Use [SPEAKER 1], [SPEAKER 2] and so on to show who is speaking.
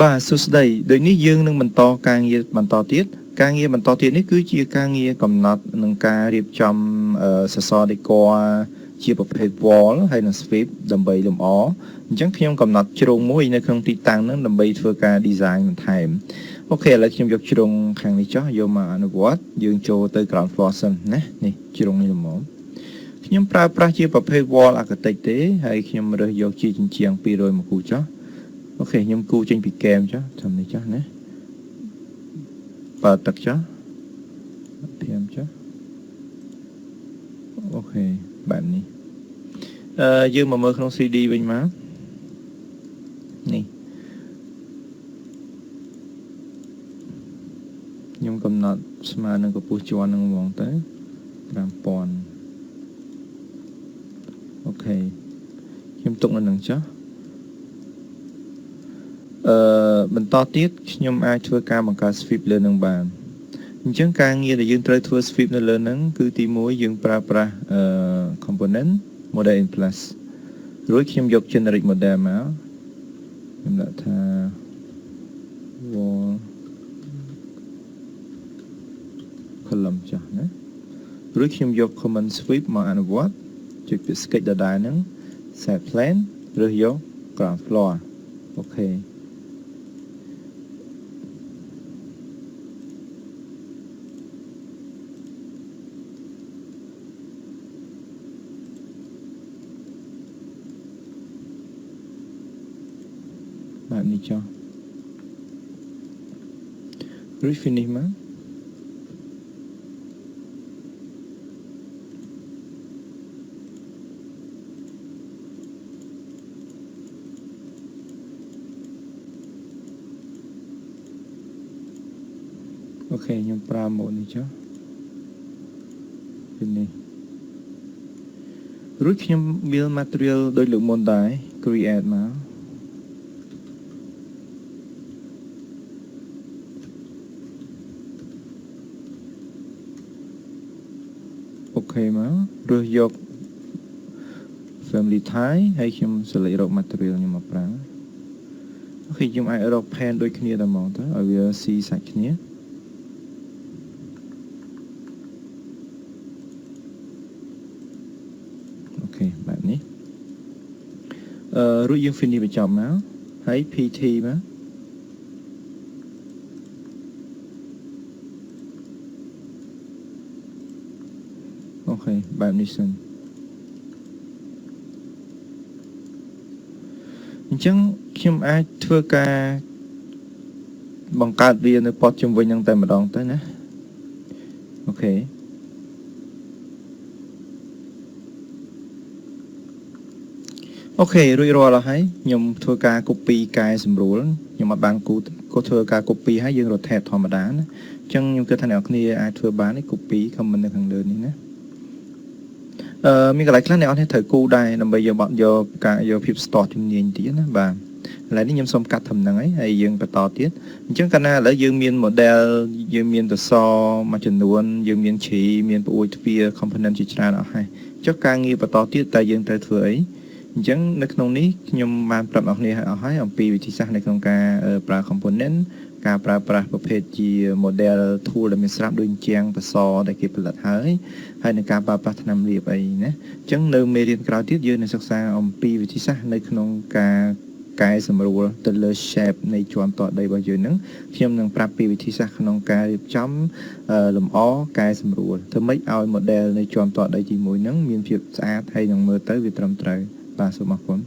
[SPEAKER 1] បាទសួស្តីដូចនេះយើងនឹងបន្តការងារបន្តទៀតនេះគឺជាការងារកំណត់នឹងការរៀបចំសសរ decor ជាប្រភេទ wall ហើយនិង sweep ដើម្បីលម្អអញ្ចឹងខ្ញុំកំណត់ជ្រុងមួយនៅក្នុងទីតាំងហ្នឹងដើម្បីធ្វើការ design បន្ថែមអូខេឥឡូវខ្ញុំយកជ្រុងខាងនេះចុះយកមកអនុវត្តយើងចូលទៅ ground floor សិនណានេះជ្រុងនេះល្មមខ្ញុំប្រើប្រាស់ជាប្រភេទ wall architect ទេហើយខ្ញុំរើសយកជាជញ្ជាំង200មកគូចុះអូខេខ្ញុំគូចេញពីកែមចុះតាមនេះចុះណាបើទឹកចុះធៀមចុះអូខេបែបនេះយើងមកមើលក្នុង CD វិញមកនេះខ្ញុំកំណត់ស្មើនឹងកម្ពស់ជាន់នឹងហ្មងទៅ5000អូខេខ្ញុំទុកនៅនឹងចុះបន្តទៀតខ្ញុំអាចធ្វើការបង្កើត sweep លើនឹងបានអញ្ចឹងការងារដែលយើងត្រូវធ្វើ sweep នៅលើនឹងគឺទី1យើងប្រើប្រាស់ component model in plus រួចខ្ញុំយក generic model មកខ្ញុំដាក់ថា wall column ចាស់ណារួចខ្ញុំយក command sweep មកអនុវត្តចុចពាក្យ sketch ដដែលហ្នឹង set plane រើសយក ground floor អូខេបែបនេះចុះរួច finish មកអូខេខ្ញុំប្រើម៉ូដនេះចុះ finish រួចខ្ញុំ build material ដូចលើកមុនដែរ create មកអូខេមករើសយក family type ហើយខ្ញុំ select រក material ខ្ញុំមកប្រើអូខេខ្ញុំអាចរក pen ដូចគ្នាតែហ្មងទៅឲ្យវាស៊ីសាច់គ្នាអូខេបែបនេះរួចយើង finish បញ្ចប់មកហើយ PT មកអូខេបែបនេះសិនអញ្ចឹងខ្ញុំអាចធ្វើការបង្កើតវានៅប៉ុតជុំវិញនឹងតែម្ដងទៅណាអូខេអូខេរួចរាល់ហើយខ្ញុំធ្វើការ copy កែសម្រួលខ្ញុំអត់បានគូធ្វើការ copy ហើយយើង rotate ធម្មតាណាអញ្ចឹងខ្ញុំគិតថាអ្នកនរគ្នាអាចធ្វើបាន copy comment នៅខាងលើនេះណាមានកន្លែងខ្លះអ្នកនរគ្នាត្រូវគូដែរដើម្បីយកភាពស្ទាត់ជំនាញទៀតណាបាទឥឡូវនេះខ្ញុំសូមកាត់ត្រឹមហ្នឹងហើយយើងបន្តទៀតអញ្ចឹងកាលណាឥឡូវយើងមាន model យើងមានសសរមួយចំនួនយើងមានជ្រីមានប្អួយទ្វារ component ជាច្រើនអស់ហើយចុះការងារបន្តទៀតតែយើងត្រូវធ្វើអីអញ្ចឹងនៅក្នុងនេះខ្ញុំបានប្រាប់អ្នកនរគ្នាអស់ហើយអំពីវិធីសាស្ត្រនៅក្នុងការប្រើ component ការប្រើប្រាស់ប្រភេទជា model tool ដែលមានស្រាប់ដូចជាងបសដែលគេផលិតហើយនឹងការប្រើប្រាស់ថ្នាំលាបអីណាអញ្ចឹងនៅមេរៀនក្រោយទៀតយើងនឹងសិក្សាអំពីវិធីសាស្ត្រនៅក្នុងការកែសម្រួលទៅលើ shape នៃជាន់តដីរបស់យើងហ្នឹងខ្ញុំនឹងប្រាប់ពីវិធីសាស្ត្រក្នុងការរៀបចំលម្អកែសម្រួលធ្វើម៉េចឲ្យ model នៃជាន់តដីទី1ហ្នឹងមានភាពស្អាតហើយនឹងមើលទៅវាត្រឹមត្រូវបាទសូមអរគុណ